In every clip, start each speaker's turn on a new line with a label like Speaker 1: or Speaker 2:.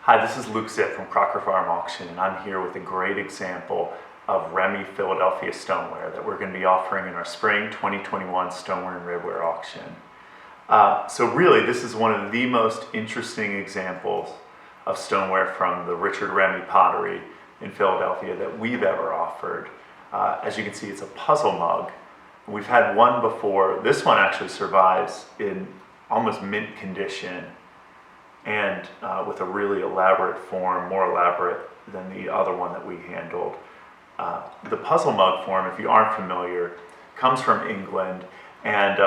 Speaker 1: Hi, this is Luke Zipp from Crocker Farm Auction, and I'm here with a great example of Remy Philadelphia stoneware that we're going to be offering in our spring 2021 stoneware and ribware auction. So really, this is one of the most interesting examples of stoneware from the Richard Remy pottery in Philadelphia that we've ever offered. As you can see, it's a puzzle mug. We've had one before. This one actually survives in almost mint condition, and with a really elaborate form, more elaborate than the other one that we handled. The puzzle mug form, if you aren't familiar, comes from England, and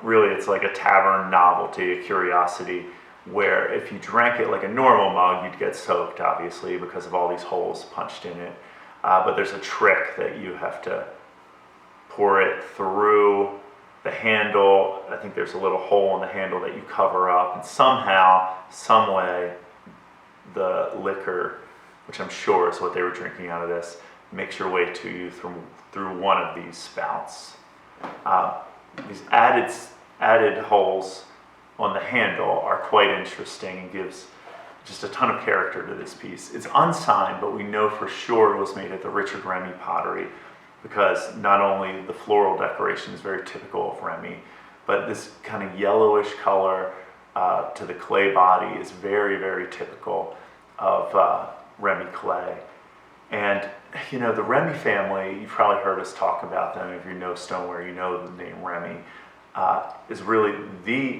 Speaker 1: really it's like a tavern novelty, a curiosity, where if you drank it like a normal mug, you'd get soaked, obviously, because of all these holes punched in it. But there's a trick that you have to pour it through the handle. I think there's a little hole in the handle that you cover up, and somehow, some way, the liquor, which I'm sure is what they were drinking out of this, makes your way to you through one of these spouts. These added holes on the handle are quite interesting and gives just a ton of character to this piece. It's unsigned, but we know for sure it was made at the Richard Remy pottery, because not only the floral decoration is very typical of Remy, but this kind of yellowish color to the clay body is very, very typical of Remy clay. And you know, the Remy family, you've probably heard us talk about them. If you know stoneware, you know the name Remy, is really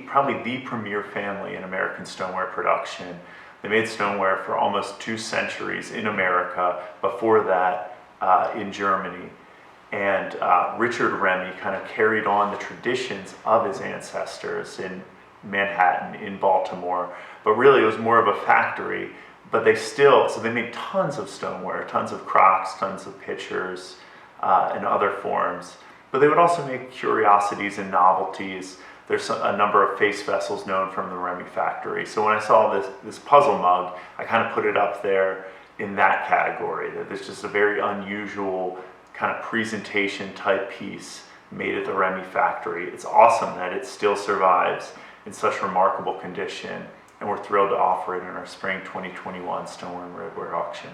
Speaker 1: probably the premier family in American stoneware production. They made stoneware for almost 2 centuries in America, before that in Germany. And Richard Remy kind of carried on the traditions of his ancestors in Manhattan, in Baltimore, but really it was more of a factory. But so they made tons of stoneware, tons of crocks, tons of pitchers, and other forms. But they would also make curiosities and novelties. There's a number of face vessels known from the Remy factory. So when I saw this puzzle mug, I kind of put it up there in that category, that it's just a very unusual kind of presentation type piece made at the Remy factory. It's awesome that it still survives in such remarkable condition, and we're thrilled to offer it in our spring 2021 stoneware and ribware auction.